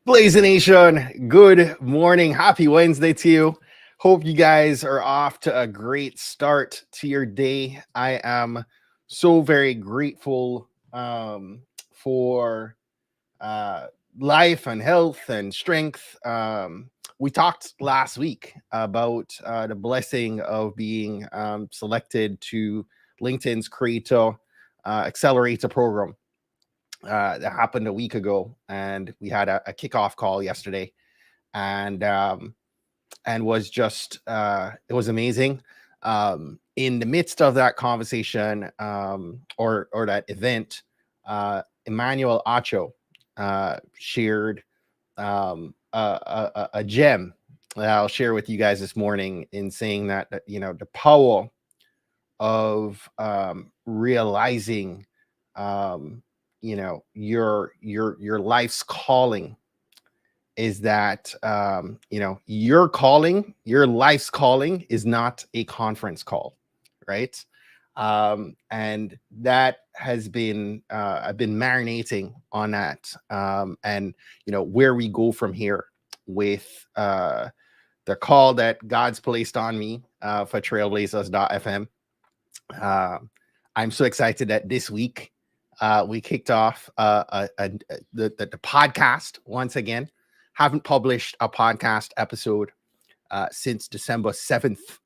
Blaze Nation, good morning. Happy Wednesday to you. Hope you guys are off to a great start to your day. I am so very grateful for uh, life and health and strength. We talked last week about the blessing of being selected to LinkedIn's Creator Accelerator program that happened a week ago, and we had a kickoff call yesterday, and was just it was amazing. In the midst of that conversation, or that event, Emmanuel Acho shared a gem that I'll share with you guys this morning, in saying that the power of realizing your life's calling is that your life's calling is not a conference call, right? And that has been I've been marinating on that, and where we go from here with the call that God's placed on me for trailblazers.fm. I'm so excited that this week we kicked off the podcast once again. Haven't published a podcast episode since December 7th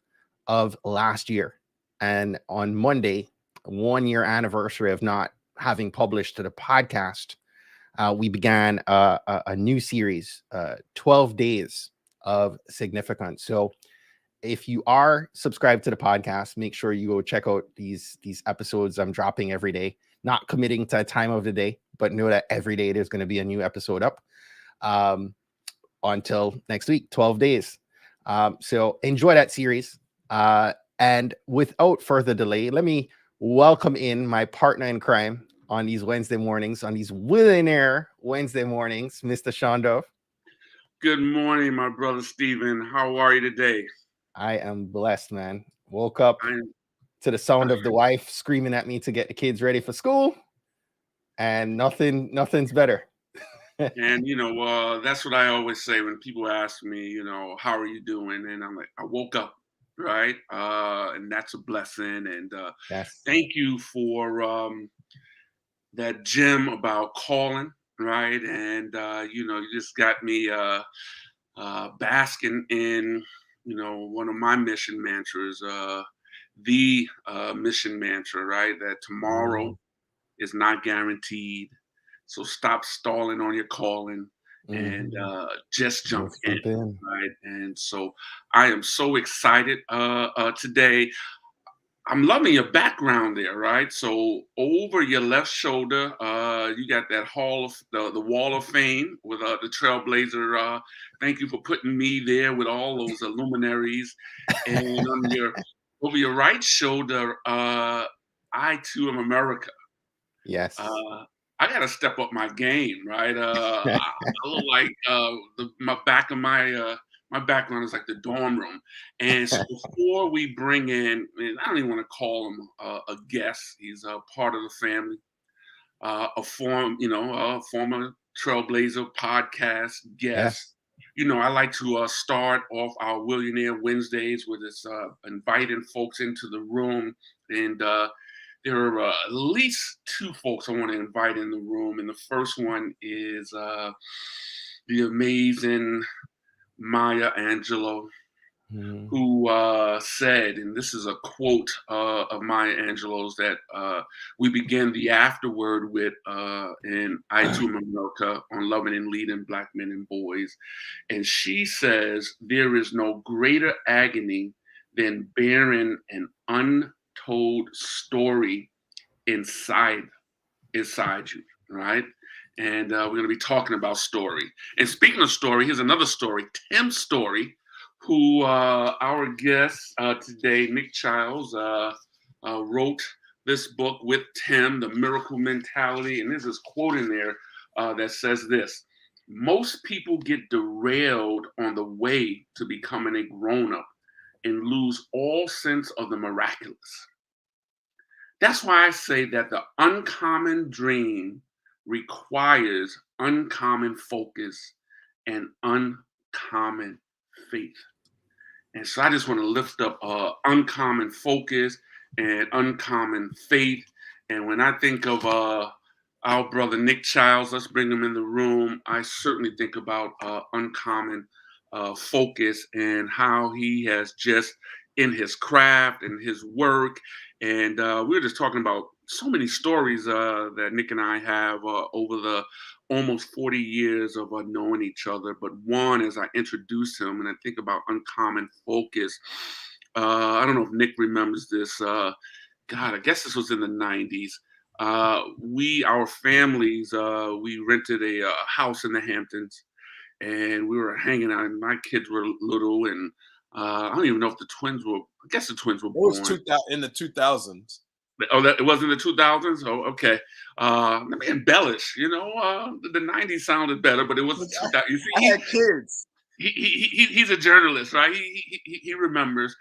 of last year. And on Monday, 1 year anniversary of not having published to the podcast, we began a new series, 12 days of significance. So if you are subscribed to the podcast, make sure you go check out these episodes I'm dropping every day. Not committing to a time of the day, but know that every day there's going to be a new episode up until next week, 12 days. So enjoy that series. And without further delay, let me welcome in my partner in crime on these Wednesday mornings, on these Willionaire Wednesday mornings, Mr. Shawn. Good morning, my brother Stephen. How are you today? I am blessed, man. Woke up I'm, to the sound of the wife screaming at me to get the kids ready for school, and nothing's better. and that's what I always say when people ask me, how are you doing? And I'm like, I woke up, right? And that's a blessing. And Yes. thank you for that gem about calling, right? And you just got me basking in, one of my mission mantras, the mission mantra, right? That tomorrow is not guaranteed. So stop stalling on your calling and just jump Just in, jump in. right? And so I am so excited today. I'm loving your background there, right? So over your left shoulder, you got that the Wall of Fame with the Trailblazer. Thank you for putting me there with all those luminaries. And over your right shoulder, I too am America. Yes. I got to step up my game, right? I look like my background is like the dorm room. And so before we bring in, and I don't even want to call him a guest. He's a part of the family, a former Trailblazer podcast Yeah. guest. I like to start off our Willionaire Wednesdays with this inviting folks into the room, and there are at least two folks I want to invite in the room. And the first one is the amazing Maya Angelou, who said, and this is a quote of Maya Angelou's, that we begin the afterword with in I Too Am America, on loving and leading Black men and boys. And she says, there is no greater agony than bearing an untold story inside you, right? And we're going to be talking about story. And speaking of story, here's another story, Tim Story, who our guest today, Nick Chiles, wrote this book with Tim, The Miracle Mentality. And there's this quote in there that says this: most people get derailed on the way to becoming a grown-up and lose all sense of the miraculous. That's why I say that the uncommon dream requires uncommon focus and uncommon faith. And so I just want to lift up uncommon focus and uncommon faith. And when I think of our brother Nick Chiles, let's bring him in the room. I certainly think about uncommon focus and how he has just in his craft and his work. And we were just talking about so many stories that Nick and I have over the almost 40 years of knowing each other. But one, as I introduce him and I think about uncommon focus, I don't know if Nick remembers this. God, I guess this was in the 90s. Our families, we rented a house in the Hamptons, and we were hanging out. And my kids were little, and I don't even know if the twins were. I guess the twins were born. It was in the 2000s. Oh, that it was in the 2000s. Oh, okay. Let me embellish. The 90s sounded better, but it was. You see, I had kids. He's a journalist, right? He remembers,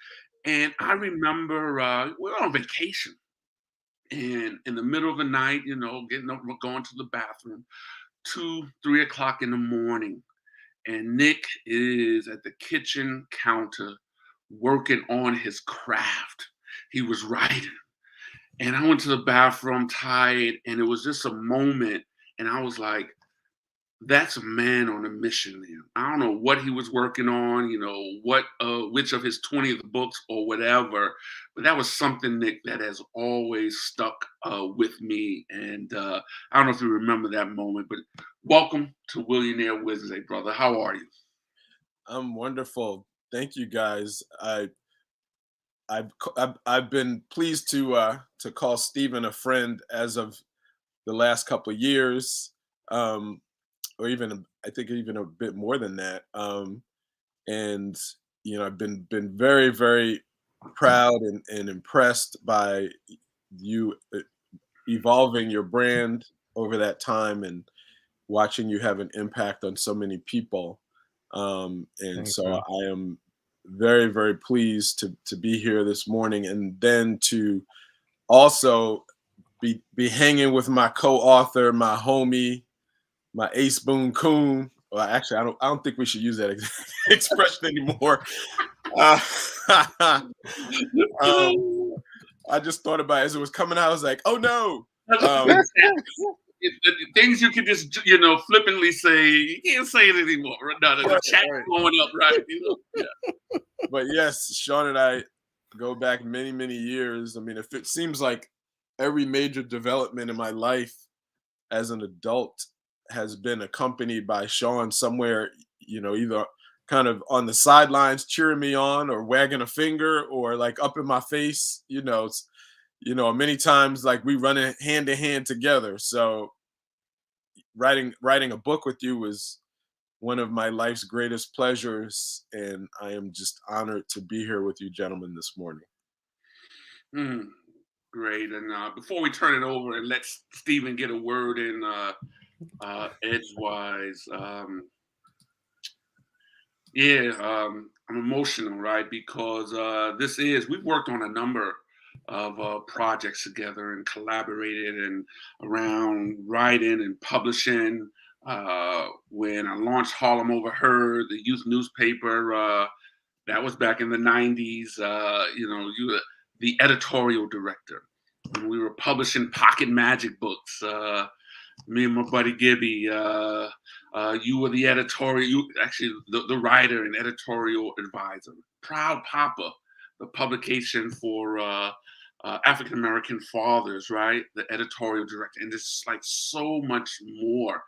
and I remember we were on vacation. And in the middle of the night, getting up, going to the bathroom, 2, 3 o'clock in the morning. And Nick is at the kitchen counter working on his craft. He was writing. And I went to the bathroom tired, and it was just a moment. And I was like, that's a man on a mission there. I don't know what he was working on, which of his 20th books or whatever, but that was something, Nick, that has always stuck with me. And I don't know if you remember that moment, but welcome to Willionaire Wednesday, brother. How are you? I'm wonderful. Thank you, guys. I've been pleased to call Stephen a friend as of the last couple of years. Or even I think even a bit more than that. And I've been very, very proud and impressed by you evolving your brand over that time and watching you have an impact on so many people. Thanks, so man. I am very, very pleased to be here this morning, and then to also be hanging with my co-author, my homie, my ace boon coon. Well, actually, I don't think we should use that expression anymore. I just thought about it as it was coming out. I was like, oh no. Things you can just flippantly say, you can't say it anymore. No, the chat's going up, right? Yeah. But yes, Shawn and I go back many, many years. I mean, if it seems like every major development in my life as an adult has been accompanied by Shawn somewhere, either kind of on the sidelines cheering me on or wagging a finger or like up in my face, many times like we run hand in hand together. So writing a book with you was one of my life's greatest pleasures, and I am just honored to be here with you gentlemen this morning. Great. And before we turn it over and let Stephen get a word in edgewise, I'm emotional, right? Because we've worked on a number of projects together and collaborated and around writing and publishing. When I launched Harlem Overheard, the youth newspaper, that was back in the 90s. You were the editorial director. When we were publishing Pocket Magic books, me and my buddy Gibby, you were the editorial, the writer and editorial advisor. Proud Papa, the publication for African American fathers, right? The editorial director, and just like so much more.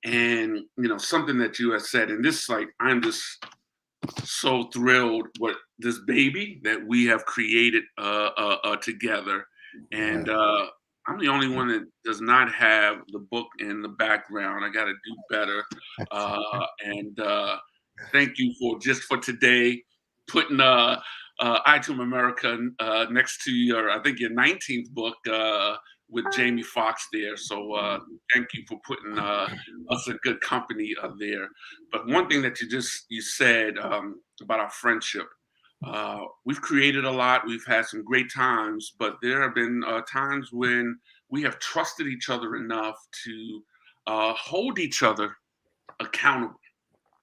And something that you have said, and this, like, I'm just so thrilled with this baby that we have created together. And I'm the only one that does not have the book in the background. I got to do better. And thank you for today, putting iTunes America next to your 19th book with Jamie Foxx there. So thank you for putting us in good company there. But one thing that you said about our friendship, we've created a lot. We've had some great times, but there have been times when we have trusted each other enough to hold each other accountable.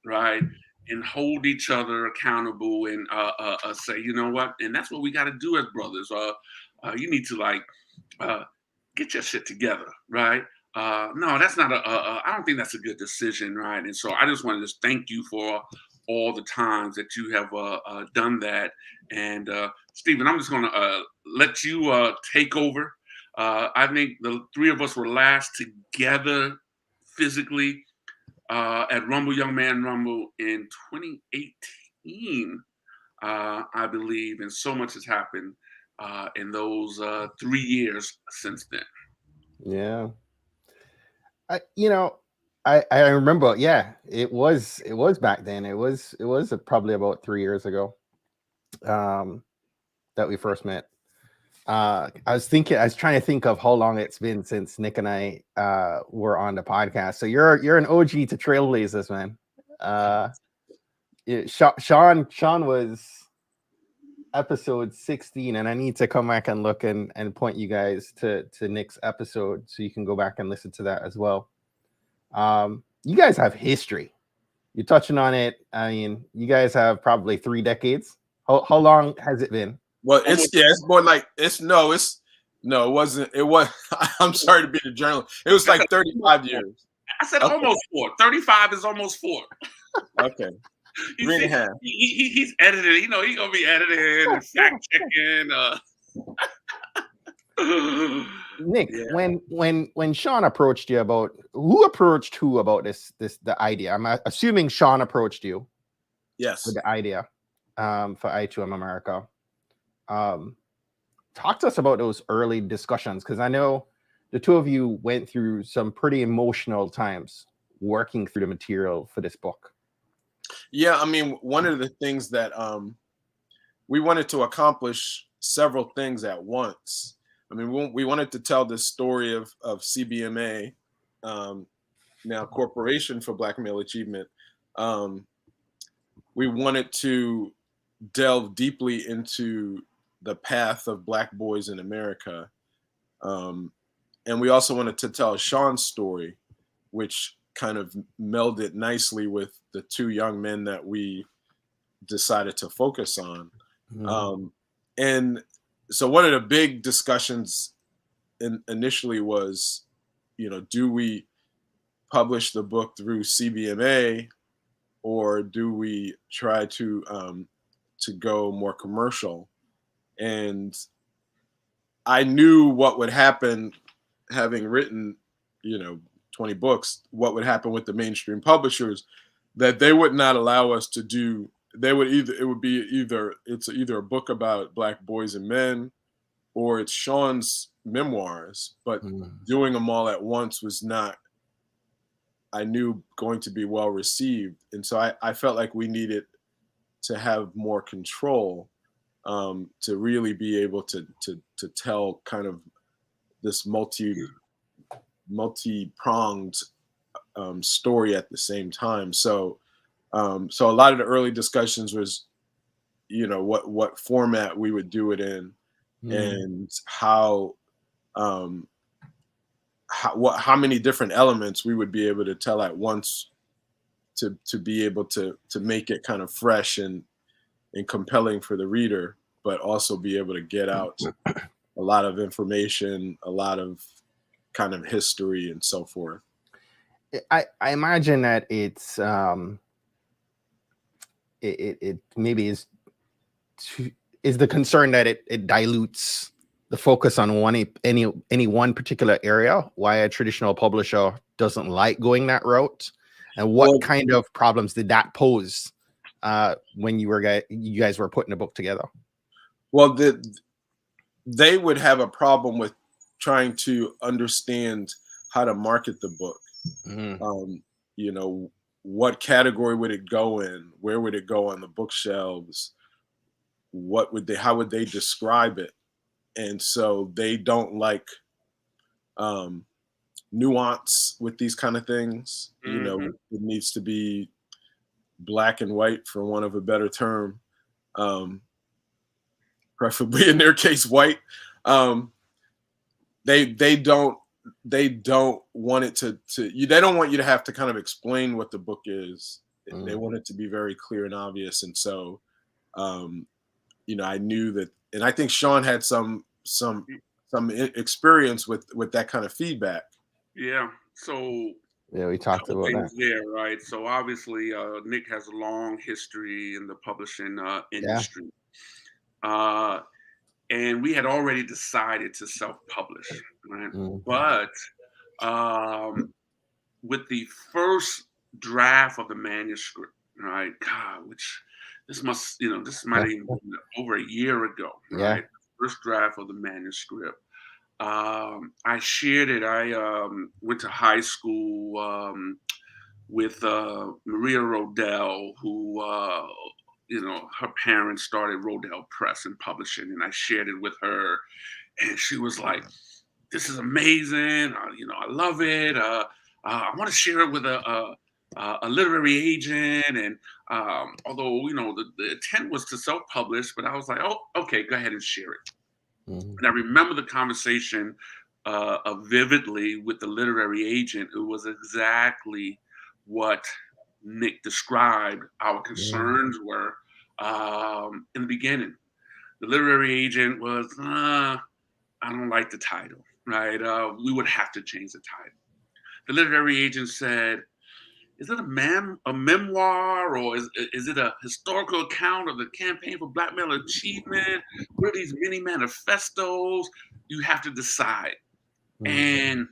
right? And hold each other accountable and say, you know what? And that's what we got to do as brothers. You need to like get your shit together, right? No, that's not I don't think that's a good decision, right? And so I just want to just thank you for all the times that you have done that. And Stephen, I'm just going to let you take over. I think the three of us were last together physically at Rumble Young Man Rumble in 2018, I believe, and so much has happened in those 3 years since then. Yeah. I remember, yeah, it was back then. It was probably about 3 years ago that we first met. I was trying to think of how long it's been since Nick and I were on the podcast. So you're an OG to Trailblazers, man. Shawn was episode 16, and I need to come back and look and point you guys to Nick's episode so you can go back and listen to that as well. You guys have history. You're touching on it. I mean, you guys have probably 3 decades. How long has it been? Well, it's more like it wasn't. It was. I'm sorry to be the journalist. It was like 35 years. I said almost 4. 35 is almost 4. Okay. 3.5. He's editing. You know, he's gonna be editing and fact checking. Nick, when Shawn approached you about who about the idea? I'm assuming Shawn approached you. Yes. With the idea for I2M America. Talk to us about those early discussions, because I know the two of you went through some pretty emotional times working through the material for this book. Yeah, I mean, one of the things that we wanted to accomplish several things at once. I mean, we wanted to tell the story of CBMA, now Corporation for Black Male Achievement. We wanted to delve deeply into the path of Black boys in America. And we also wanted to tell Shawn's story, which kind of melded nicely with the 2 young men that we decided to focus on. Mm-hmm. And so one of the big discussions initially was, do we publish the book through CBMA, or do we try to go more commercial? And I knew what would happen, having written, 20 books, what would happen with the mainstream publishers, that they would not allow us to do. It's either a book about Black boys and men, or it's Shawn's memoirs. But doing them all at once was not, I knew, going to be well received. And so I felt like we needed to have more control to really be able to tell kind of this multi-pronged story at the same time. So a lot of the early discussions was, what format we would do it in, and how many different elements we would be able to tell at once to be able to make it kind of fresh and compelling for the reader, but also be able to get out a lot of information, a lot of kind of history and so forth. I imagine that it's it maybe is the concern that it dilutes the focus on any one particular area, why a traditional publisher doesn't like going that route, and what kind of problems did that pose when you guys were putting the book together? Well, they would have a problem with trying to understand how to market the book. What category would it go in? Where would it go on the bookshelves? How would they describe it? And so they don't like nuance with these kind of things. It needs to be black and white, for want of a better term. Preferably in their case, white. They don't want it to they don't want you to have to kind of explain what the book is. They want it to be very clear and obvious. And so, I knew that, and I think Shawn had some experience with that kind of feedback. Yeah. So Yeah, we talked couple about things that. there, right? So obviously, Nick has a long history in the publishing Yeah. industry, uh, and we had already decided to self-publish, right? Mm. But with the first draft of the manuscript, right? God, which this might have even been over a year ago, Yeah. right? First draft of the manuscript. I shared it. I went to high school with Maria Rodell, who her parents started Rodell Press and Publishing, and I shared it with her, and she was like, "This is amazing. I love it. I want to share it with a literary agent." And although the intent was to self-publish, but I was like, "Oh, okay, go ahead and share it." And I remember the conversation vividly with the literary agent. It was exactly what Nick described. Our concerns were in the beginning. The literary agent was, I don't like the title, right? We would have to change the title. The literary agent said, is it a memoir, or is it a historical account of the campaign for Black male achievement? What are these mini manifestos? You have to decide. And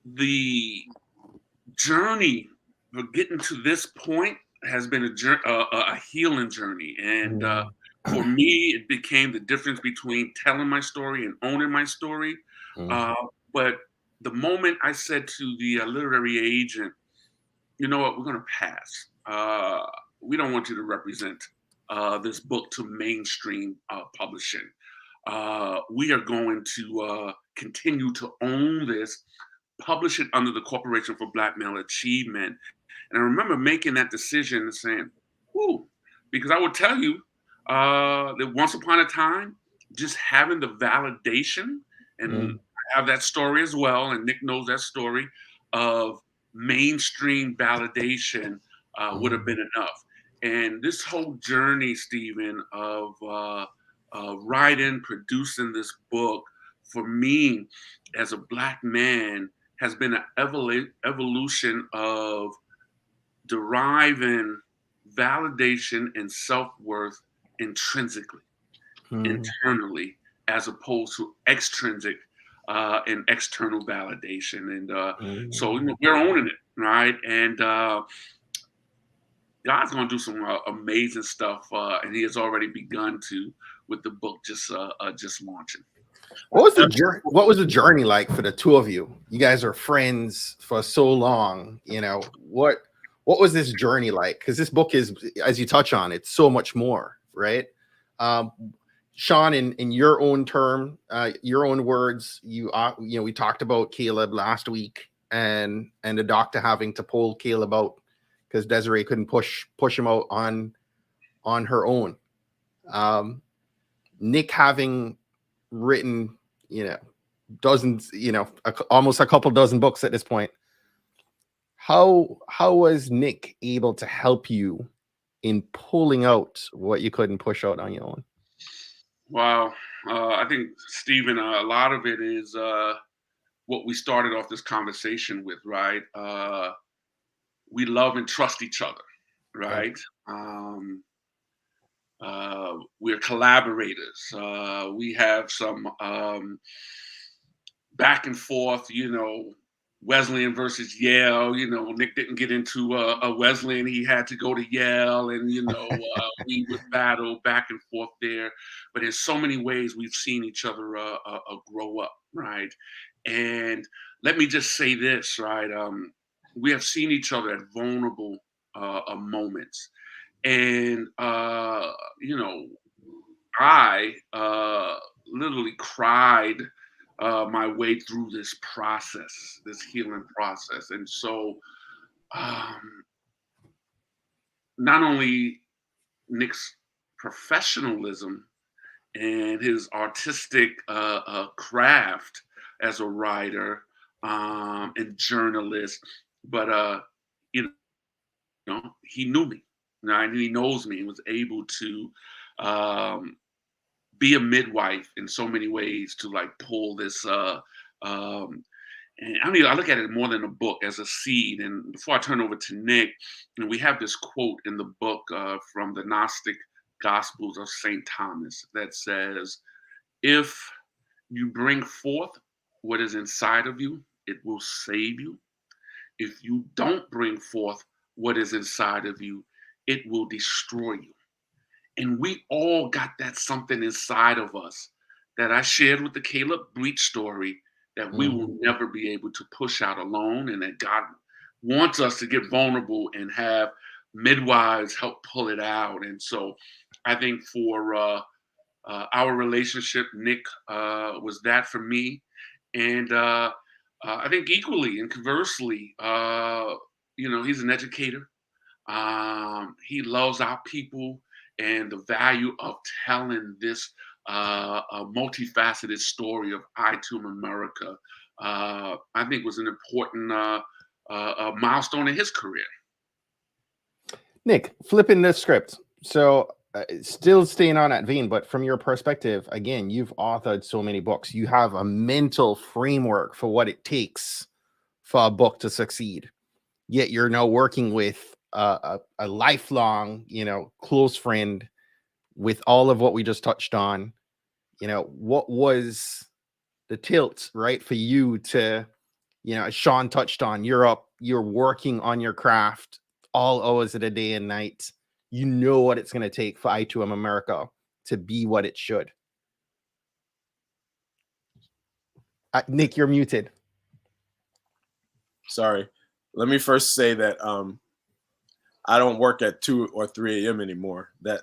the journey of getting to this point has been a healing journey. And for me, it became the difference between telling my story and owning my story. But the moment I said to the literary agent, you know what, we're going to pass. We don't want you to represent this book to mainstream publishing. We are going to continue to own this, publish it under the Corporation for Black Male Achievement. And I remember making that decision and saying, ooh, because I would tell you that once upon a time, just having the validation, and I have that story as well, and Nick knows that story, of mainstream validation would have been enough. And this whole journey, Stephen, of writing, producing this book, for me as a Black man, has been an evolution of deriving validation and self-worth intrinsically, internally, as opposed to extrinsic and external validation. And so we're owning it, right? And God's going to do some amazing stuff, and He has already begun to with the book just launching. What was the journey? What was the journey like for the two of you? You guys are friends for so long. What was this journey like? Because this book is, as you touch on, it's so much more, right? Shawn, in your own term, your own words, we talked about Caleb last week, and the doctor having to pull Caleb out because Desiree couldn't push him out on her own. Nick having written, dozens, almost a couple dozen books at this point. How was Nick able to help you in pulling out what you couldn't push out on your own? Wow. I think, Stephen, a lot of it is what we started off this conversation with, right? We love and trust each other, right? We're collaborators. We have some back and forth, Wesleyan versus Yale. Nick didn't get into a Wesleyan. He had to go to Yale, and we would battle back and forth there. But in so many ways, we've seen each other grow up, right? And let me just say this, right? We have seen each other at vulnerable moments, and I literally cried my way through this process, this healing process. And so not only Nick's professionalism and his artistic craft as a writer and journalist, but he knew me. And he knows me and was able to be a midwife in so many ways to like pull this. And I look at it more than a book, as a seed. And before I turn over to Nick, we have this quote in the book from the Gnostic Gospels of St. Thomas that says, "If you bring forth what is inside of you, it will save you. If you don't bring forth what is inside of you, it will destroy you." And we all got that something inside of us that I shared with the Caleb Breach story that we will never be able to push out alone, and that God wants us to get vulnerable and have midwives help pull it out. And so I think for our relationship, Nick was that for me. And I think equally and conversely, he's an educator. He loves our people and the value of telling this a multifaceted story of I Too Am America. I think was an important milestone in his career. Nick, flipping the script. So still staying on that vein, but from your perspective, again, you've authored so many books. You have a mental framework for what it takes for a book to succeed. Yet you're now working with a lifelong, close friend with all of what we just touched on. What was the tilt, right, for you to, as Shawn touched on, you're working on your craft all hours of the day and night. You know what it's going to take for I Too Am America to be what it should. Nick, you're muted. Sorry. Let me first say that I don't work at 2 or 3 a.m. anymore. That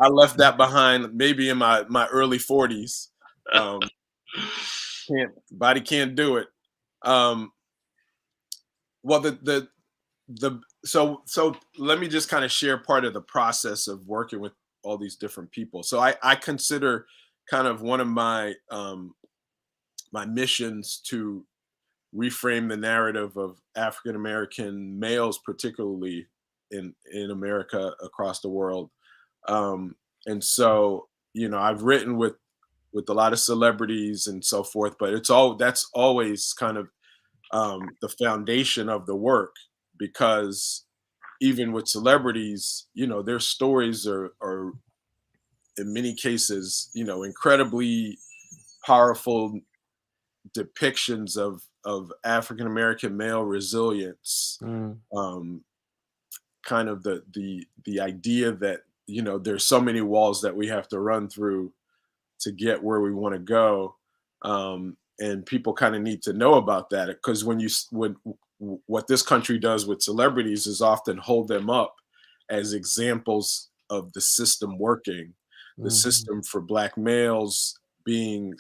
I left that behind maybe in my early 40s. Body can't do it. Well, so let me just kind of share part of the process of working with all these different people. So I consider kind of one of my my missions to reframe the narrative of African American males, particularly in America, across the world. And so, I've written with a lot of celebrities and so forth, but that's always kind of the foundation of the work, because even with celebrities, their stories are in many cases, incredibly powerful depictions of African American male resilience. Kind of the idea that there's so many walls that we have to run through to get where we want to go, and people kind of need to know about that, because when what this country does with celebrities is often hold them up as examples of the system working, the system for Black males being,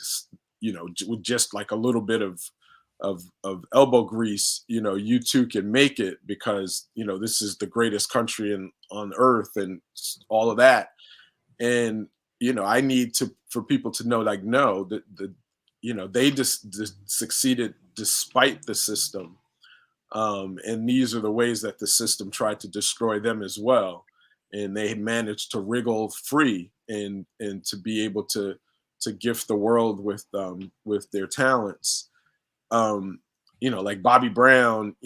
with just like a little bit of elbow grease, you too can make it, because this is the greatest country on earth and all of that. And I need for people to know, like, no, that they just succeeded despite the system, and these are the ways that the system tried to destroy them as well, and they managed to wriggle free and to be able to gift the world with their talents. Like Bobby Brown,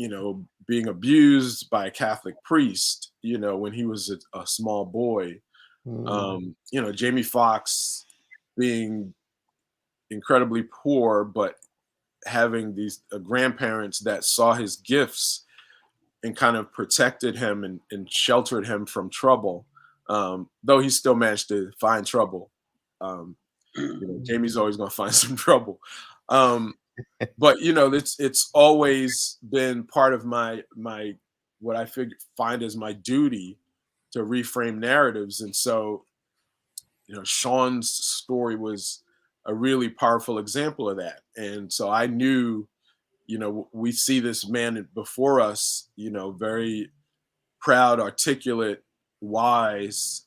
being abused by a Catholic priest, when he was a small boy. Jamie Foxx being incredibly poor, but having these grandparents that saw his gifts and kind of protected him and sheltered him from trouble, though he still managed to find trouble. Jamie's always going to find some trouble. But it's always been part of my what I find as my duty to reframe narratives. And so, Shawn's story was a really powerful example of that. And so I knew, we see this man before us, very proud, articulate, wise,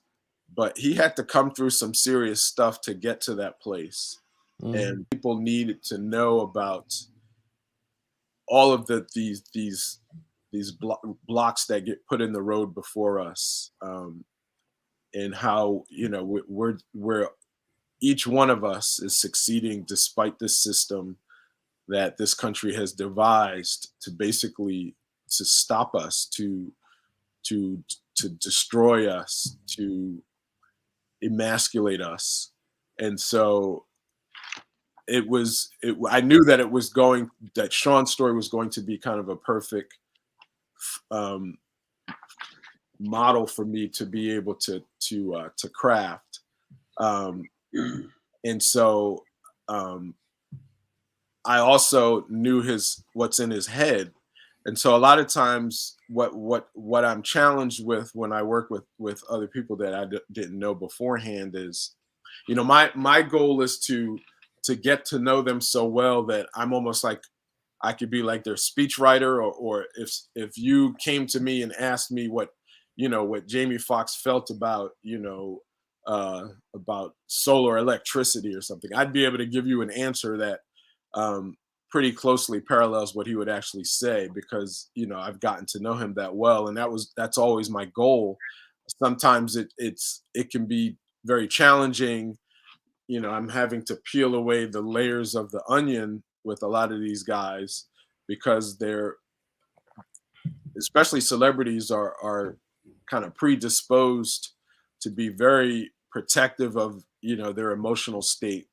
but he had to come through some serious stuff to get to that place. And people needed to know about all of these these blocks that get put in the road before us, and how, you know, we're each one of us is succeeding despite this system that this country has devised to basically to stop us, to destroy us, to emasculate us. And so I knew that that Shawn's story was going to be kind of a perfect model for me to be able to craft. And so I also knew what's in his head. And so a lot of times what I'm challenged with when I work with other people that I didn't know beforehand is, you know, my goal is to get to know them so well that I'm almost like I could be like their speechwriter, or if you came to me and asked me what Jamie Foxx felt about, about solar electricity or something, I'd be able to give you an answer that pretty closely parallels what he would actually say, because, you know, I've gotten to know him that well. And that's always my goal. Sometimes it can be very challenging. You know, I'm having to peel away the layers of the onion with a lot of these guys, because especially celebrities are kind of predisposed to be very protective of, you know, their emotional state,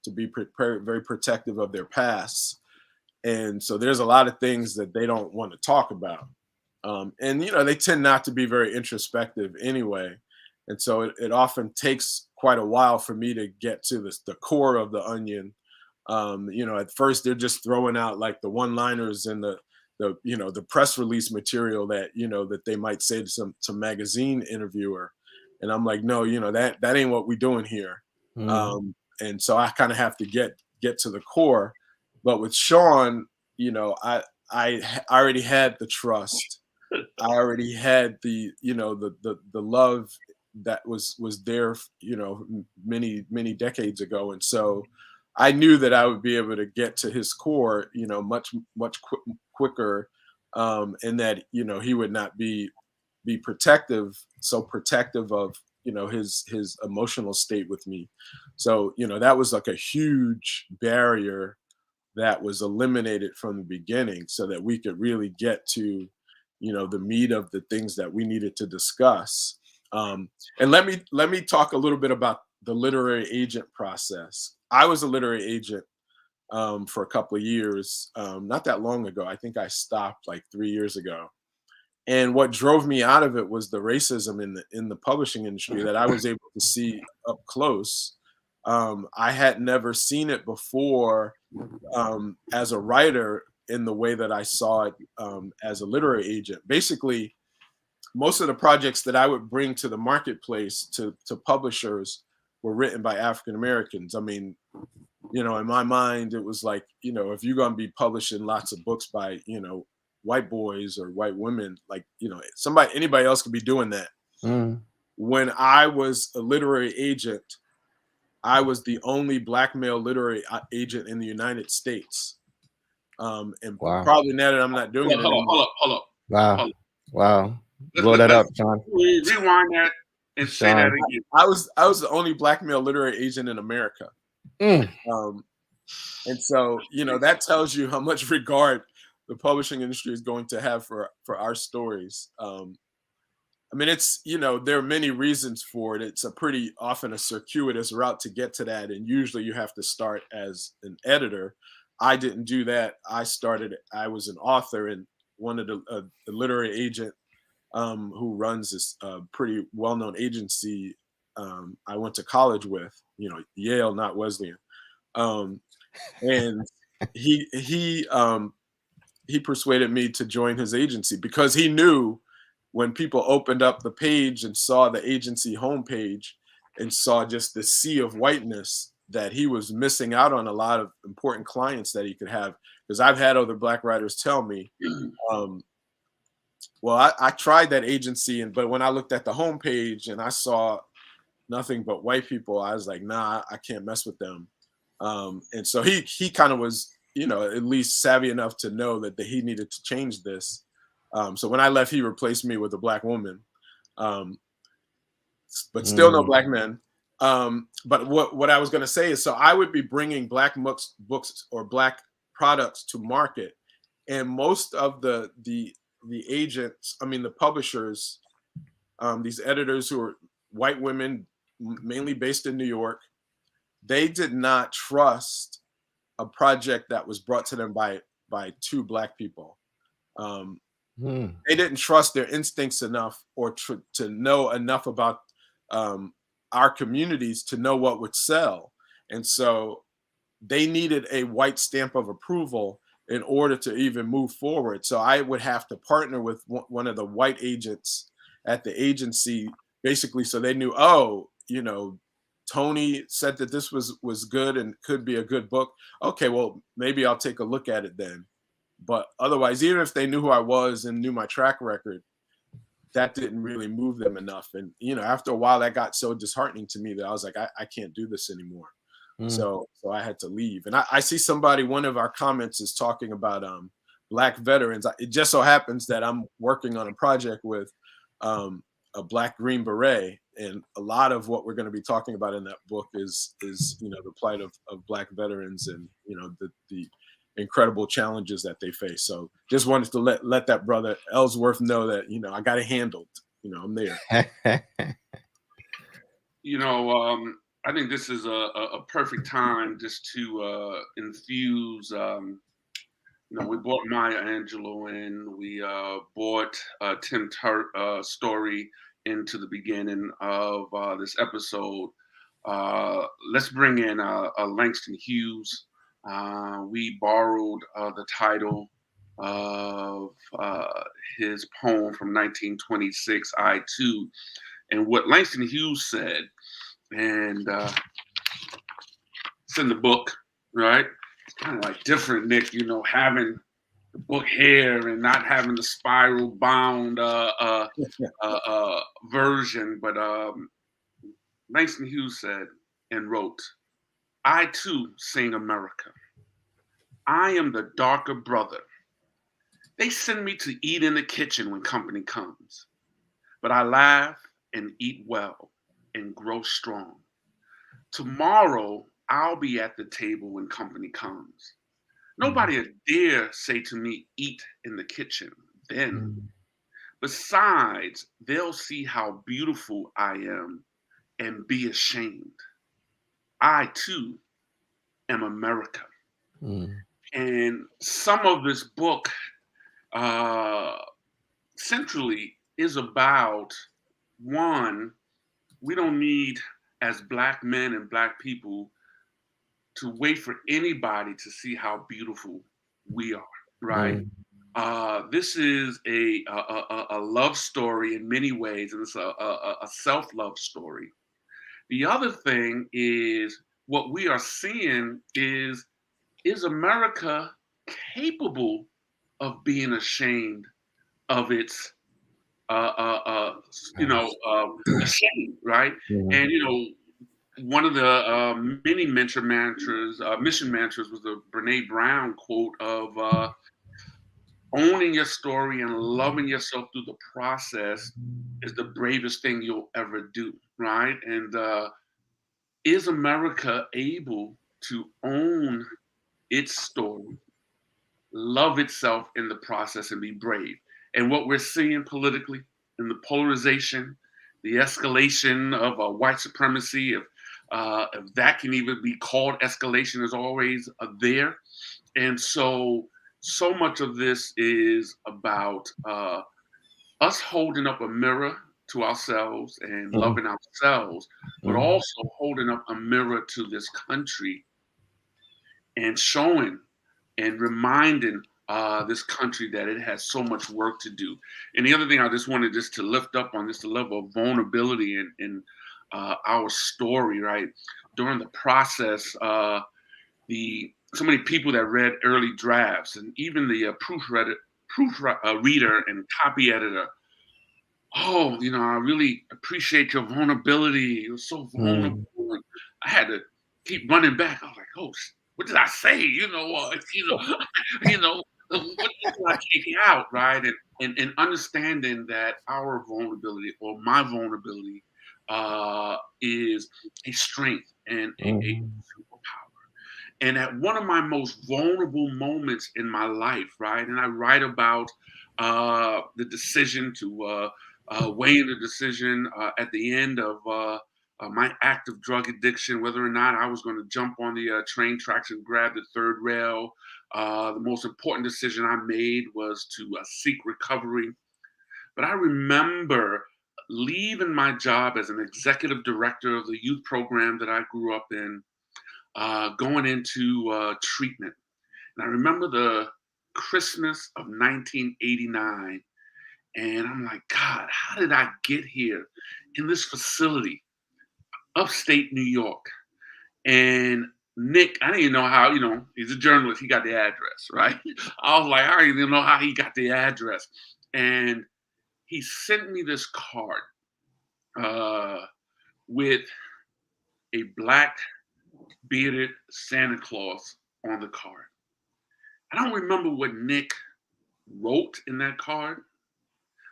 to be very protective of their past. And so there's a lot of things that they don't want to talk about. And, you know, they tend not to be very introspective anyway. And so it often takes quite a while for me to get to the core of the onion. You know, at first they're just throwing out like the one-liners and the press release material that, you know, that they might say to some magazine interviewer. And I'm like, no, you know, that ain't what we're doing here. And so I kind of have to get to the core. But with Shawn, you know, I already had the trust. I already had the love that was there, you know, many decades ago. And so I knew that I would be able to get to his core, you know, much quicker, and that, you know, he would not be so protective of, you know, his emotional state with me. So, you know, that was like a huge barrier that was eliminated from the beginning, so that we could really get to, you know, the meat of the things that we needed to discuss. And let me talk a little bit about the literary agent process. I was a literary agent for a couple of years, not that long ago. I think I stopped like 3 years ago. And what drove me out of it was the racism in the publishing industry that I was able to see up close. I had never seen it before as a writer in the way that I saw it as a literary agent. Basically, most of the projects that I would bring to the marketplace to publishers were written by African Americans. I mean, you know, in my mind, it was like, you know, if you're going to be publishing lots of books by, you know, white boys or white women, like, you know, anybody else could be doing that. When I was a literary agent, I was the only Black male literary agent in the United States. And Wow. probably now that I'm not doing it anymore. Hold up. Wow. Blow that up, Shawn. Rewind that and say that again. I was the only Black male literary agent in America. And so, you know, that tells you how much regard the publishing industry is going to have for our stories. I mean, it's, you know, there are many reasons for it. It's pretty often a circuitous route to get to that. And usually you have to start as an editor. I didn't do that. I was an author, and one of the literary agent who runs this pretty well-known agency I went to college with, you know, Yale, not Wesleyan. And he persuaded me to join his agency, because he knew when people opened up the page and saw the agency homepage and saw just the sea of whiteness, that he was missing out on a lot of important clients that he could have. Because I've had other Black writers tell me, well, I tried that agency, but when I looked at the homepage and I saw nothing but white people, I was like, nah, I can't mess with them. And so he kind of was, you know, at least savvy enough to know that he needed to change this. So when I left, he replaced me with a Black woman, but still no Black men. But what I was going to say is, so I would be bringing Black books or Black products to market, and most of the agents, I mean the publishers, these editors who are white women, mainly based in New York, they did not trust a project that was brought to them by two Black people. They didn't trust their instincts enough, or to know enough about our communities to know what would sell. And so they needed a white stamp of approval in order to even move forward. So I would have to partner with one of the white agents at the agency, basically, so they knew, oh, you know, Tony said that this was good and could be a good book. Okay, well, maybe I'll take a look at it then. But otherwise, even if they knew who I was and knew my track record, that didn't really move them enough. And, you know, after a while, that got so disheartening to me that I was like, I can't do this anymore. So I had to leave. And I see somebody, one of our comments is talking about Black veterans. It just so happens that I'm working on a project with a Black Green Beret. And a lot of what we're going to be talking about in that book is you know, the plight of Black veterans and, you know, the incredible challenges that they face. So just wanted to let that brother Ellsworth know that, you know, I got it handled. You know, I'm there. You know, I think this is a perfect time just to infuse. You know, we brought Maya Angelou in. We brought Tim Story into the beginning of this episode. Let's bring in Langston Hughes. We borrowed the title of his poem from 1926, I Too. And what Langston Hughes said, and it's in the book, right? It's kind of like different, Nick, you know, having the book here and not having the spiral bound version. But Langston Hughes said and wrote, I too sing America. I am the darker brother. They send me to eat in the kitchen when company comes, but I laugh and eat well and grow strong. Tomorrow, I'll be at the table when company comes. Nobody dare say to me, eat in the kitchen then. Besides, they'll see how beautiful I am and be ashamed. I too am America. And some of this book centrally is about, one, we don't need, as Black men and Black people, to wait for anybody to see how beautiful we are, right? This is a love story in many ways, and it's a self-love story. The other thing is, what we are seeing is America capable of being ashamed of its ashamed, right? And you know, one of the many mission mantras was the Brene Brown quote of owning your story and loving yourself through the process is the bravest thing you'll ever do, right? And is America able to own its story, love itself in the process, and be brave? And what we're seeing politically in the polarization, the escalation of white supremacy, if that can even be called escalation, is always there. And so much of this is about us holding up a mirror to ourselves and loving ourselves, but also holding up a mirror to this country and showing and reminding this country that it has so much work to do. And the other thing I just wanted just to lift up on this, the level of vulnerability in our story, right? During the process, so many people that read early drafts, and even the proofreader and copy editor, oh, you know, I really appreciate your vulnerability. It was so vulnerable. I had to keep running back. I was like, oh, what did I say? You know, what did I take out, right? and understanding that our vulnerability or my vulnerability is a strength and a superpower. And at one of my most vulnerable moments in my life, right? And I write about the decision to weighing the decision at the end of my active drug addiction, whether or not I was going to jump on the train tracks and grab the third rail. The most important decision I made was to seek recovery. But I remember leaving my job as an executive director of the youth program that I grew up in, going into treatment. And I remember the Christmas of 1989. And I'm like, God, how did I get here in this facility, upstate New York? And Nick, I didn't even know how, he's a journalist, he got the address, right? I was like, I don't even know how he got the address. And he sent me this card with a black bearded Santa Claus on the card. I don't remember what Nick wrote in that card,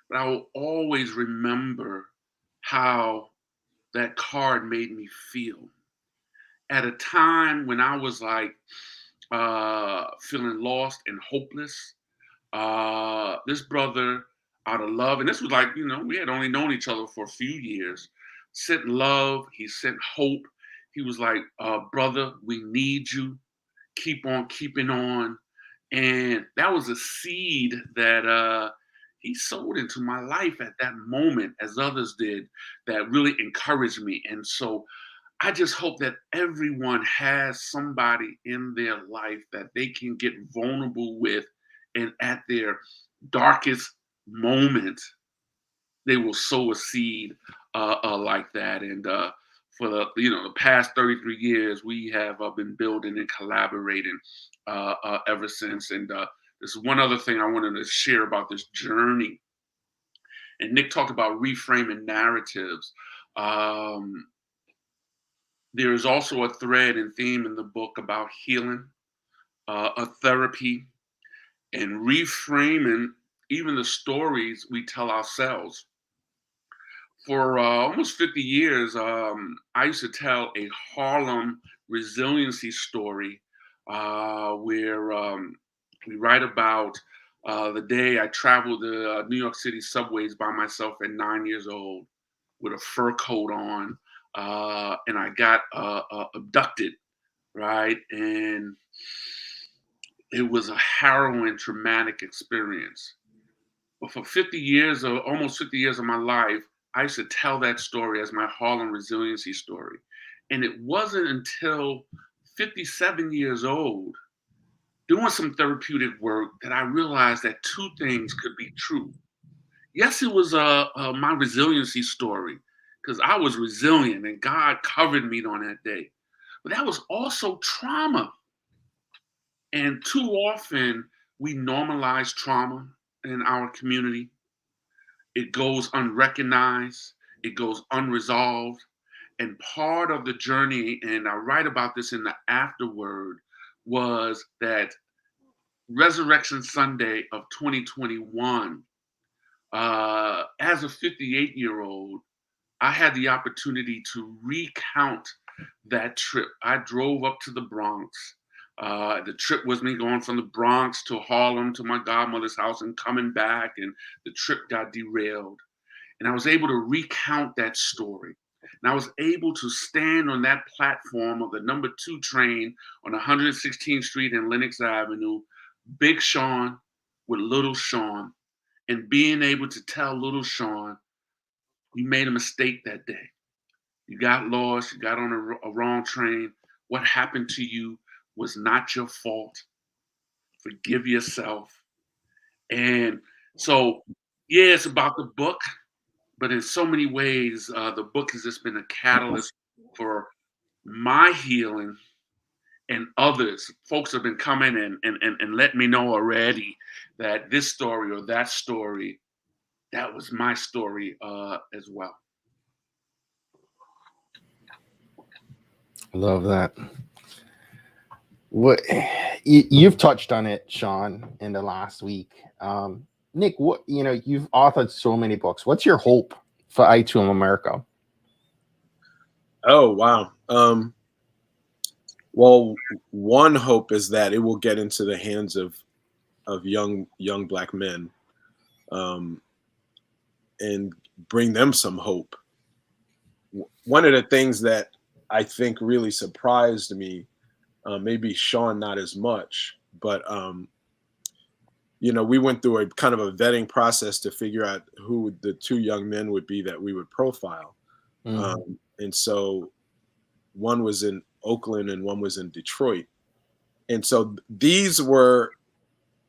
but I will always remember how that card made me feel. At a time when I was like feeling lost and hopeless, this brother, out of love, and this was like, we had only known each other for a few years, sent love, he sent hope. He was like, brother, we need you. Keep on keeping on. And that was a seed that he sowed into my life at that moment, as others did, that really encouraged me. And so I just hope that everyone has somebody in their life that they can get vulnerable with, and at their darkest moment, they will sow a seed like that. And for the past 33 years, we have been building and collaborating ever since. And there's one other thing I wanted to share about this journey. And Nick talked about reframing narratives. There is also a thread and theme in the book about healing, a therapy, and reframing even the stories we tell ourselves. For almost 50 years, I used to tell a Harlem resiliency story where we write about the day I traveled the New York City subways by myself at 9 years old with a fur coat on, and I got abducted, right? And it was a harrowing, traumatic experience. But for 50 years, or almost 50 years of my life, I used to tell that story as my Harlem resiliency story. And it wasn't until 57 years old, doing some therapeutic work, that I realized that two things could be true. Yes, it was my resiliency story, because I was resilient and God covered me on that day. But that was also trauma. And too often we normalize trauma in our community. It goes unrecognized, it goes unresolved. And part of the journey, and I write about this in the afterword, was that Resurrection Sunday of 2021, as a 58-year-old, I had the opportunity to recount that trip. I drove up to the Bronx. The trip was me going from the Bronx to Harlem to my godmother's house and coming back, and the trip got derailed. And I was able to recount that story. And I was able to stand on that platform of the number 2 train on 116th Street and Lenox Avenue, Big Shawn with Little Shawn, and being able to tell Little Shawn, you made a mistake that day. You got lost, you got on a wrong train. What happened to you was not your fault. Forgive yourself. And so, yeah, it's about the book, but in so many ways, the book has just been a catalyst for my healing and others. Folks have been coming and let me know already that this story or that story, that was my story as well. I love that. What you've touched on it, Shawn, in the last week. Nick, what you've authored so many books. What's your hope for I2M America? Oh wow. Well, one hope is that it will get into the hands of young Black men, and bring them some hope. One of the things that I think really surprised me, maybe Shawn not as much, but we went through a kind of a vetting process to figure out who the two young men would be that we would profile. And so one was in Oakland and one was in Detroit. And so these were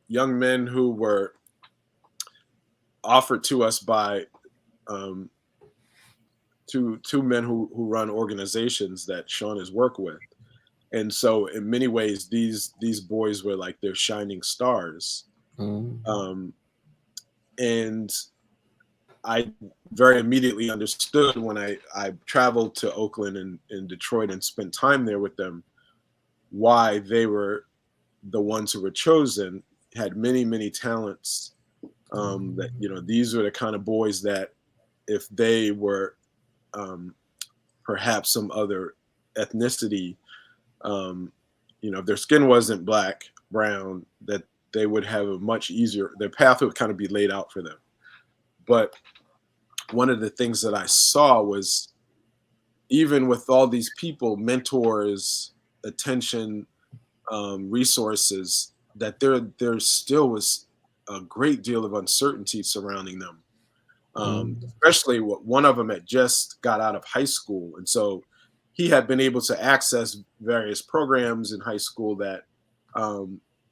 young men who were offered to us by two men who run organizations that Shawn has worked with. And so in many ways, these boys were like their shining stars. And I very immediately understood when I traveled to Oakland and Detroit and spent time there with them, why they were the ones who were chosen, had many, many talents. That, these were the kind of boys that if they were perhaps some other ethnicity, if their skin wasn't black, brown, that they would have a much easier, their path would kind of be laid out for them. But one of the things that I saw was, even with all these people, mentors, attention, resources, that there still was a great deal of uncertainty surrounding them. Especially one of them had just got out of high school. And so he had been able to access various programs in high school that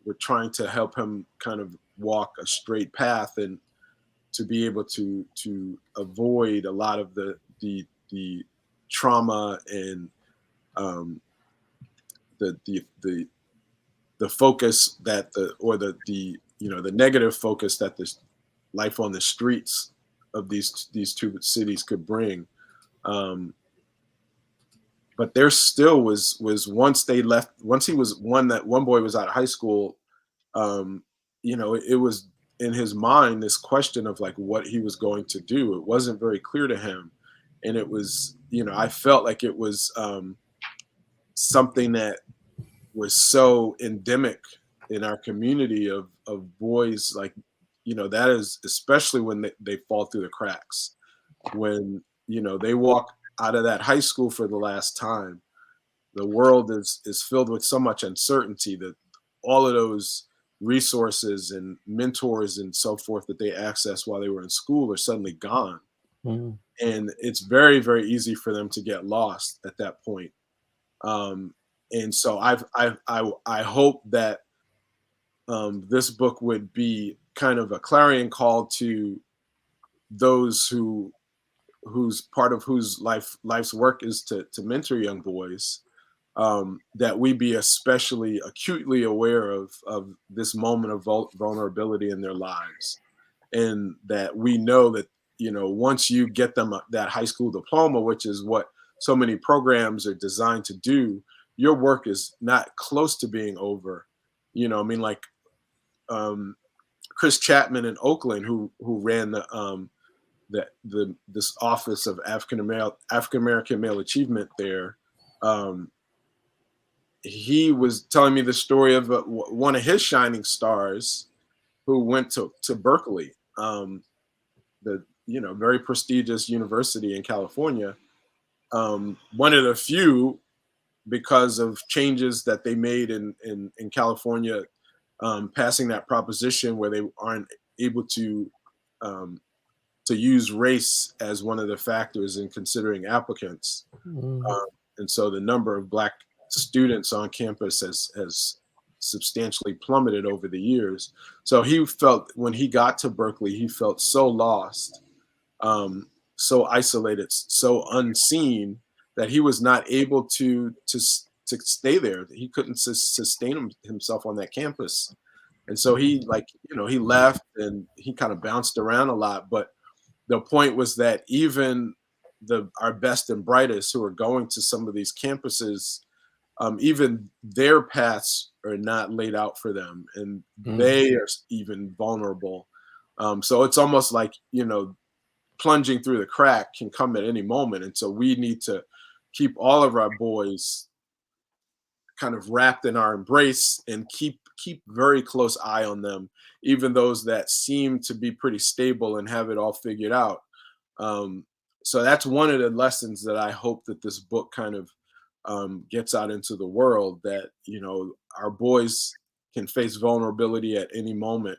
were trying to help him kind of walk a straight path and to be able to avoid a lot of the trauma and the focus that the negative focus that this life on the streets of these two cities could bring. But there still was once they left, once he was one boy was out of high school, it was in his mind this question of like what he was going to do. It wasn't very clear to him. And it was, I felt like it was something that was so endemic in our community of boys, like, that is especially when they fall through the cracks, when, they walk out of that high school for the last time. The world is filled with so much uncertainty that all of those resources and mentors and so forth that they accessed while they were in school are suddenly gone. And it's very, very easy for them to get lost at that point. And so I hope that this book would be kind of a clarion call to those whose part of whose life's work is to mentor young boys, that we be especially acutely aware of this moment of vulnerability in their lives, and that we know that once you get them that high school diploma, which is what so many programs are designed to do, your work is not close to being over. Like Chris Chapman in Oakland, who ran this office of African American male achievement there. He was telling me the story of one of his shining stars who went to Berkeley, the very prestigious university in California. One of the few, because of changes that they made in California, passing that proposition where they aren't able to use race as one of the factors in considering applicants. And so the number of Black students on campus has substantially plummeted over the years. So he felt, when he got to Berkeley, he felt so lost, so isolated, so unseen, that he was not able to stay there. He couldn't sustain himself on that campus. And so he he left and he kind of bounced around a lot. But the point was that even our best and brightest who are going to some of these campuses, even their paths are not laid out for them, and they are even vulnerable. So it's almost like, plunging through the crack can come at any moment. And so we need to keep all of our boys kind of wrapped in our embrace and keep very close eye on them, even those that seem to be pretty stable and have it all figured out. So that's one of the lessons that I hope that this book kind of gets out into the world, that our boys can face vulnerability at any moment,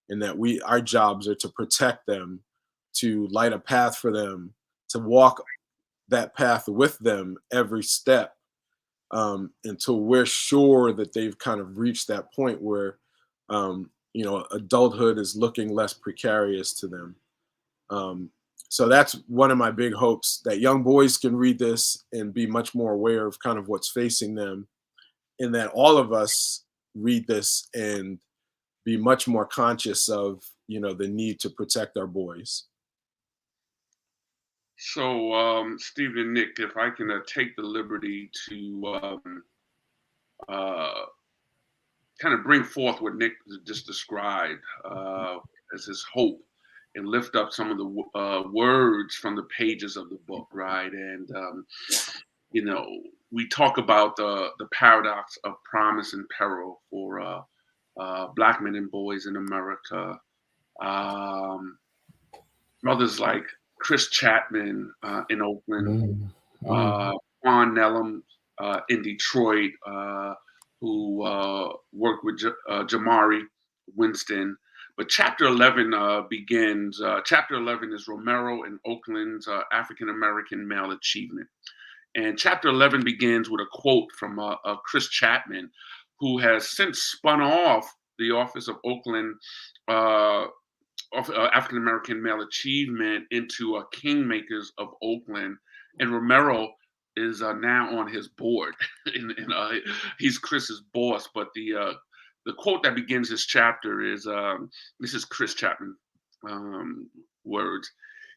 and that our jobs are to protect them, to light a path for them, to walk that path with them every step, until we're sure that they've kind of reached that point where adulthood is looking less precarious to them. So that's one of my big hopes, that young boys can read this and be much more aware of kind of what's facing them, and that all of us read this and be much more conscious of the need to protect our boys. So, Steve and Nick, if I can take the liberty to kind of bring forth what Nick just described as his hope, and lift up some of the words from the pages of the book, right? And we talk about the paradox of promise and peril for Black men and boys in America. Mothers like Chris Chapman in Oakland, Juan Nellam in Detroit, who worked with Jamari Winston. But Chapter 11 begins. Chapter 11 is Romero and Oakland's African-American male achievement. And Chapter 11 begins with a quote from Chris Chapman, who has since spun off the office of Oakland African-American male achievement into Kingmakers of Oakland. And Romero is now on his board. and he's Chris's boss. But the quote that begins this chapter is, this is Chris Chapman words.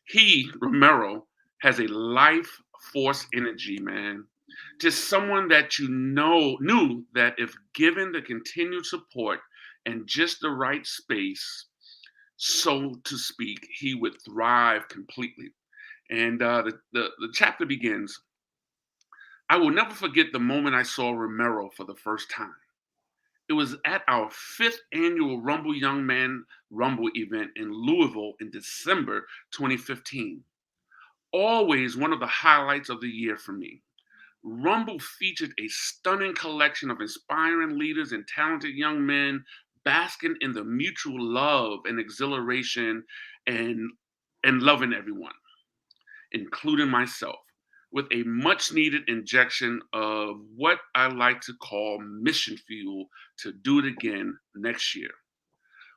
He, Romero, has a life force energy, man. Just someone that knew that if given the continued support and just the right space, so to speak, he would thrive completely. And the chapter begins, I will never forget the moment I saw Romero for the first time. It was at our 5th annual Rumble Young Man Rumble event in Louisville in December 2015. Always one of the highlights of the year for me. Rumble featured a stunning collection of inspiring leaders and talented young men basking in the mutual love and exhilaration and loving everyone, including myself, with a much needed injection of what I like to call mission fuel to do it again next year.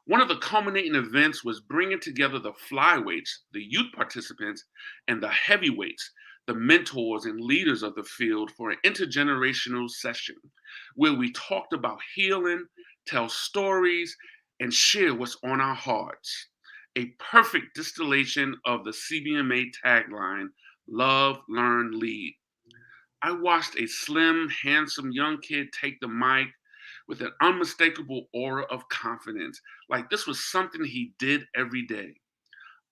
One of the culminating events was bringing together the flyweights, the youth participants, and the heavyweights, the mentors and leaders of the field, for an intergenerational session where we talked about healing, tell stories, and share what's on our hearts. A perfect distillation of the CBMA tagline, Love, Learn, Lead. I watched a slim, handsome young kid take the mic with an unmistakable aura of confidence, like this was something he did every day.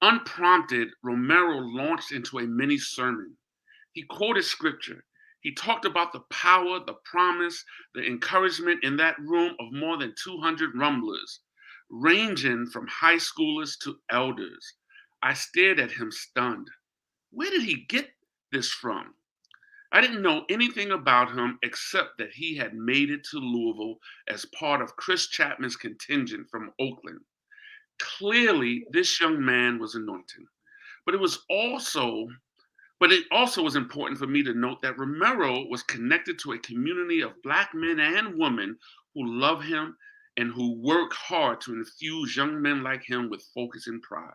Unprompted, Romero launched into a mini sermon. He quoted scripture. He talked about the power, the promise, the encouragement in that room of more than 200 rumblers, ranging from high schoolers to elders. I stared at him stunned. Where did he get this from? I didn't know anything about him except that he had made it to Louisville as part of Chris Chapman's contingent from Oakland. Clearly, this young man was anointed. But it also was important for me to note that Romero was connected to a community of Black men and women who love him and who work hard to infuse young men like him with focus and pride.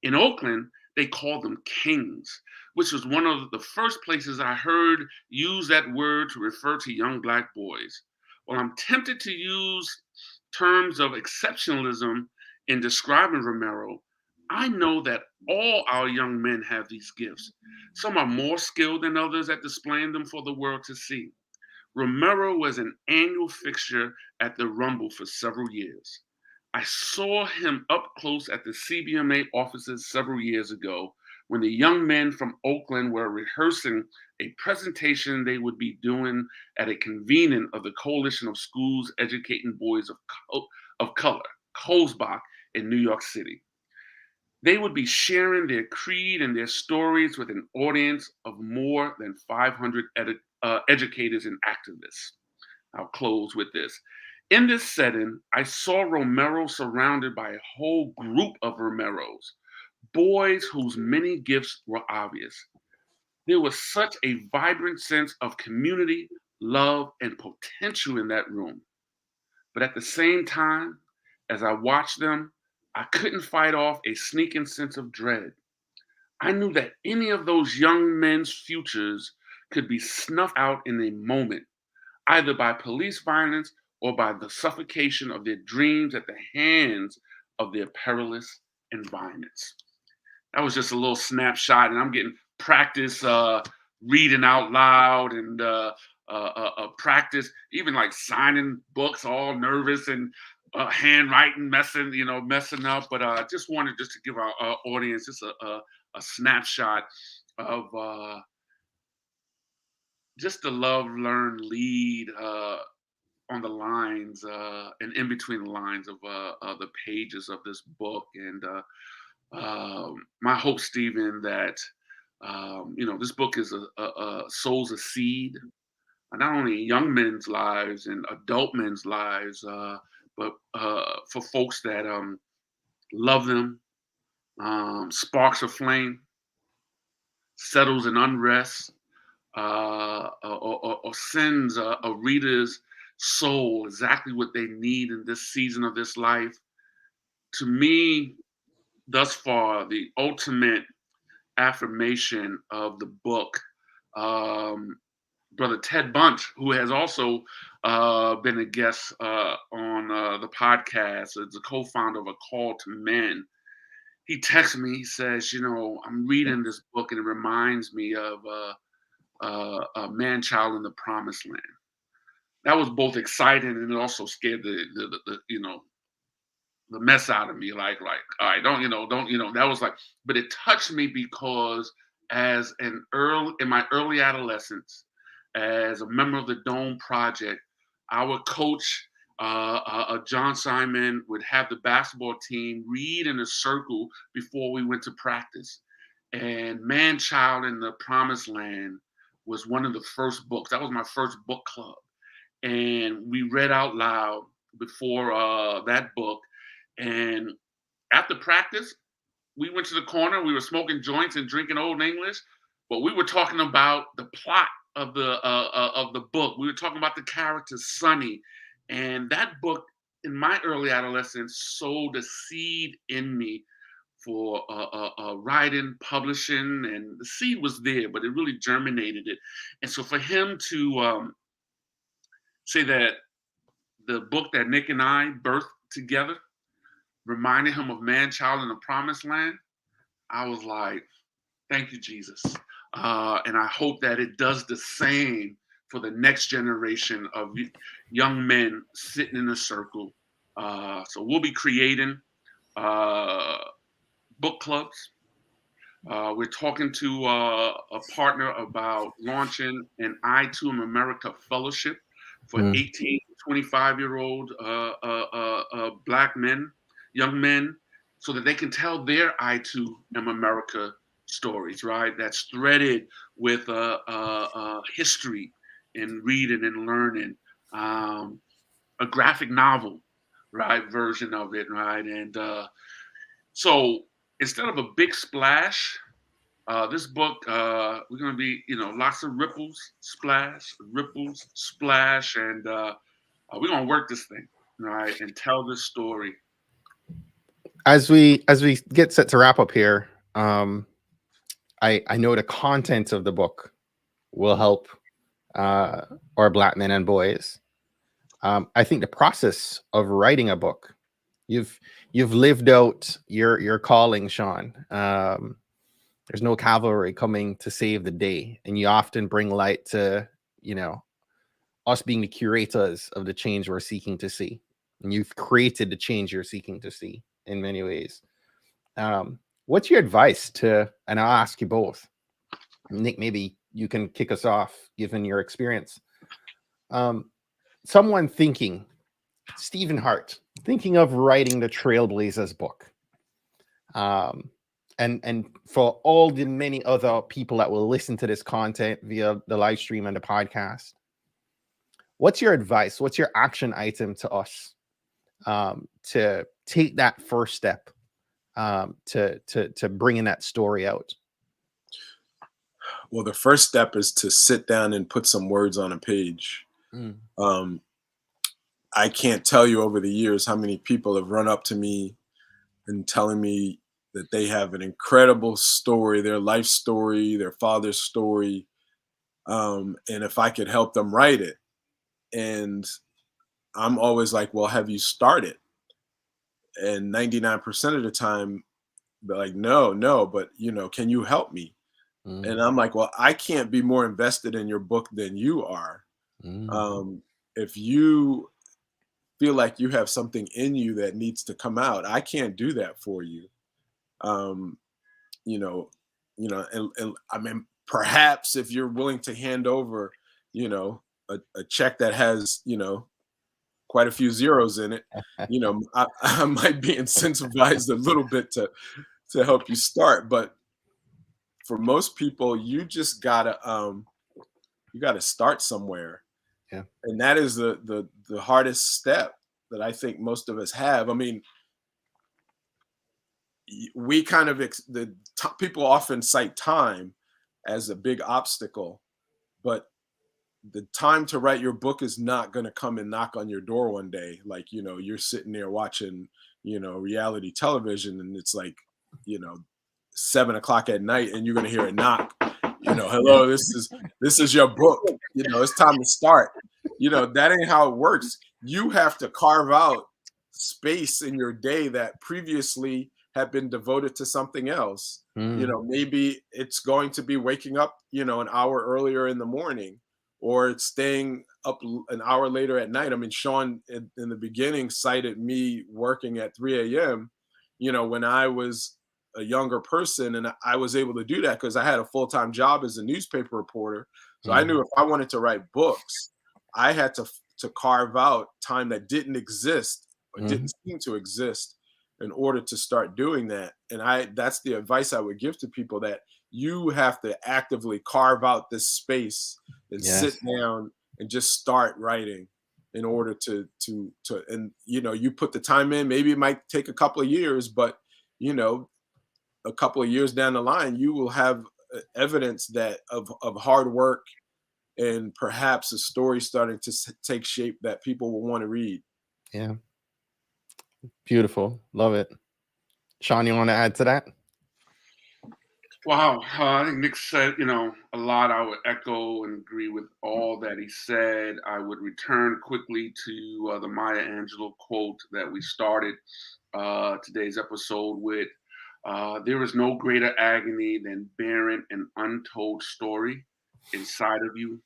In Oakland, they called them kings, which was one of the first places I heard use that word to refer to young Black boys. While I'm tempted to use terms of exceptionalism in describing Romero, I know that all our young men have these gifts. Some are more skilled than others at displaying them for the world to see. Romero was an annual fixture at the Rumble for several years. I saw him up close at the CBMA offices several years ago when the young men from Oakland were rehearsing a presentation they would be doing at a convening of the Coalition of Schools Educating Boys of Color, Colesbach, in New York City. They would be sharing their creed and their stories with an audience of more than 500 educators and activists. I'll close with this. In this setting, I saw Romero surrounded by a whole group of Romeros, boys whose many gifts were obvious. There was such a vibrant sense of community, love, and potential in that room. But at the same time, as I watched them, I couldn't fight off a sneaking sense of dread. I knew that any of those young men's futures could be snuffed out in a moment, either by police violence or by the suffocation of their dreams at the hands of their perilous environments. That was just a little snapshot, and I'm getting practice reading out loud and practice, even like signing books, all nervous and handwriting messing up. But I just wanted just to give our audience just a snapshot of just the love, learn, lead on the lines and in between the lines of the pages of this book. And my hope, Stephen, that this book is sows a seed, not only in young men's lives and adult men's lives, but for folks that love them, sparks a flame, settles an unrest, or sends a reader's soul exactly what they need in this season of this life. To me, thus far, the ultimate affirmation of the book, Brother Ted Bunch, who has also been a guest on the podcast, is a co-founder of A Call to Men. He texts me, he says, I'm reading this book and it reminds me of a man child in the promised land. That was both exciting and it also scared the mess out of me. Like, all right, don't, that was like, but it touched me because in my early adolescence, as a member of the Dome Project, our coach, John Simon, would have the basketball team read in a circle before we went to practice. And Man Child in the Promised Land was one of the first books. That was my first book club. And we read out loud before that book. And after practice, we went to the corner. We were smoking joints and drinking Old English, but we were talking about the plot of the book. We were talking about the character Sonny, and that book in my early adolescence sowed a seed in me for writing, publishing, and the seed was there, but it really germinated it. And so for him to say that the book that Nick and I birthed together reminded him of Man Child in the Promised Land, I was like, thank you, Jesus. And I hope that it does the same for the next generation of young men sitting in a circle. So we'll be creating book clubs. We're talking to a partner about launching an I to America fellowship for 18 to 25-year-old Black men, young men, so that they can tell their I to America stories, right? That's threaded with history and reading and learning, a graphic novel, right, version of it, right? And so instead of a big splash, this book, we're going to be, lots of ripples, splash, and we're going to work this thing, right, and tell this story. As we get set to wrap up here, I know the content of the book will help our Black men and boys. I think the process of writing a book, you've lived out your calling, Shawn. There's no cavalry coming to save the day, and you often bring light to us being the curators of the change we're seeking to see. and you've created the change you're seeking to see in many ways. What's your advice to, and I'll ask you both, Nick, maybe you can kick us off given your experience. Someone thinking, Stephen Hart, thinking of writing the Trailblazers book. And for all the many other people that will listen to this content via the live stream and the podcast, what's your advice? What's your action item to us to take that first step to bringing that story out? Well, the first step is to sit down and put some words on a page. I can't tell you over the years how many people have run up to me and telling me that they have an incredible story, their life story, their father's story, and if I could help them write it. And I'm always like, well, have you started? And 99% of the time, they're like, no, but can you help me? And I'm like, well, I can't be more invested in your book than you are. If you feel like you have something in you that needs to come out, I can't do that for you. And I mean, perhaps if you're willing to hand over, a check that has, quite a few zeros in it, I might be incentivized a little bit to help you start. But for most people, you just gotta start somewhere. Yeah. And that is the hardest step that I think most of us have. I mean, we kind of people often cite time as a big obstacle, but the time to write your book is not going to come and knock on your door one day. Like, you're sitting there watching, reality television, and it's like, 7 o'clock at night, and you're going to hear a knock. Hello, this is your book. It's time to start. That ain't how it works. You have to carve out space in your day that previously had been devoted to something else. Maybe it's going to be waking up, an hour earlier in the morning, or it's staying up an hour later at night. I mean, Shawn in the beginning cited me working at 3 a.m., when I was a younger person, and I was able to do that because I had a full-time job as a newspaper reporter. So I knew if I wanted to write books, I had to carve out time that didn't exist or didn't seem to exist in order to start doing that. And that's the advice I would give to people, that you have to actively carve out this space and sit down and just start writing in order to and you put the time in. Maybe it might take a couple of years, but a couple of years down the line, you will have evidence that of hard work and perhaps a story starting to take shape that people will want to read. Yeah. Beautiful. Love it. Shawn, you want to add to that? Wow. I think Nick said, a lot. I would echo and agree with all that he said. I would return quickly to the Maya Angelou quote that we started today's episode with. There is no greater agony than bearing an untold story inside of you.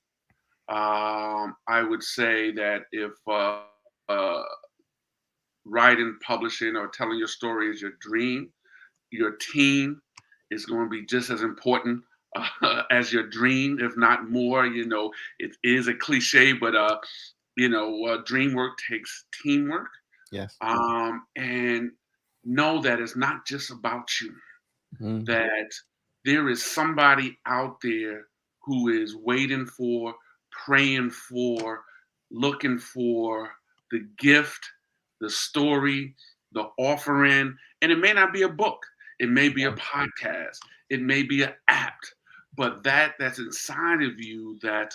I would say that if writing, publishing, or telling your story is your dream, your team is going to be just as important as your dream, if not more. It is a cliche, but dream work takes teamwork. Yes. And know that it's not just about you, that there is somebody out there who is waiting for, praying for, looking for the gift, the story, the offering. And it may not be a book. It may be a podcast. It may be an app. But that's inside of you that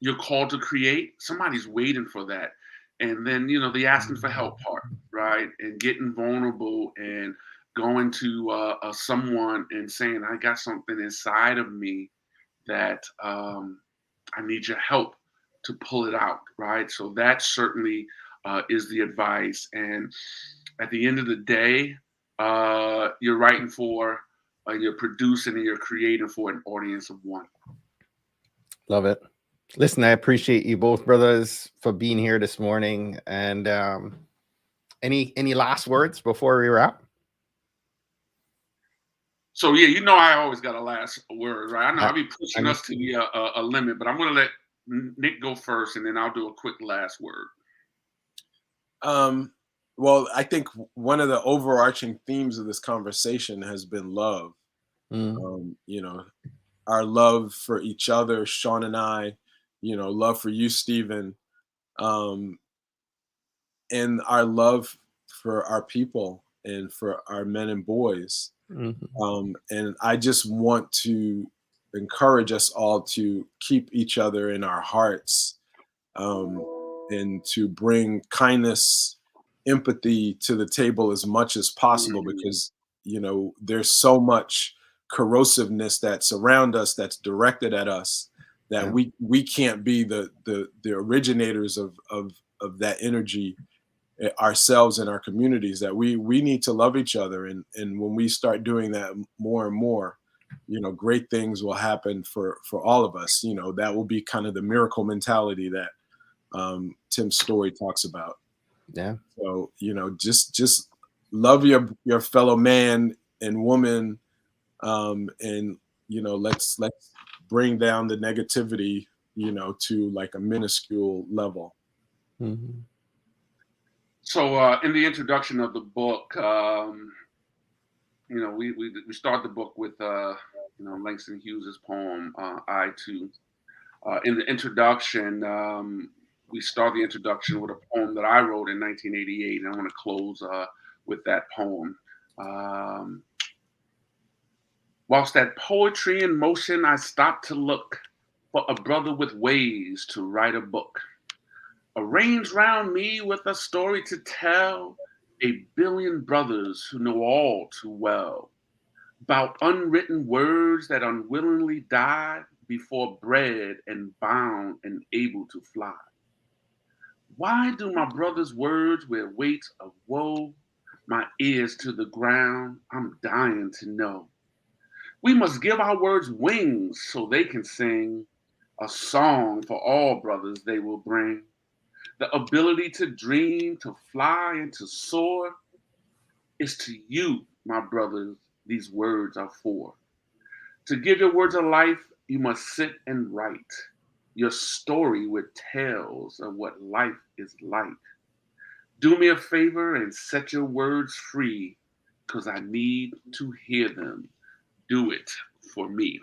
you're called to create. Somebody's waiting for that. And then, the asking for help part, right? And getting vulnerable and going to someone and saying, I got something inside of me that I need your help to pull it out, right? So that certainly is the advice. And at the end of the day, you're writing for, you're producing, and you're creating for an audience of one. Love it. Listen, I appreciate you both, brothers, for being here this morning. And any last words before we wrap? So yeah, I always got a last word, right? I know I'll be pushing us to the a limit, but I'm going to let Nick go first, and then I'll do a quick last word. Well, I think one of the overarching themes of this conversation has been love. Our love for each other, Shawn and I, love for you, Stephen, and our love for our people and for our men and boys. And I just want to encourage us all to keep each other in our hearts, and to bring kindness, empathy to the table as much as possible, because there's so much corrosiveness that's around us, that's directed at us, that we can't be the originators of that energy ourselves in our communities. That we need to love each other, and when we start doing that more and more, great things will happen for all of us. That will be kind of the miracle mentality that Tim's story talks about. Yeah. So just love your fellow man and woman, and let's bring down the negativity to like a minuscule level. So in the introduction of the book, we start the book with Langston Hughes' poem "I Too." In the introduction, we start the introduction with a poem that I wrote in 1988, and I want to close with that poem. Whilst that poetry in motion, I stopped to look for a brother with ways to write a book. Arranged round me with a story to tell, a billion brothers who know all too well about unwritten words that unwillingly died before bred and bound and able to fly. Why do my brother's words wear weight of woe? My ears to the ground, I'm dying to know. We must give our words wings so they can sing a song for all brothers they will bring. The ability to dream, to fly, and to soar is to you, my brothers, these words are for. To give your words a life, you must sit and write your story with tales of what life is like. Do me a favor and set your words free, because I need to hear them. Do it for me.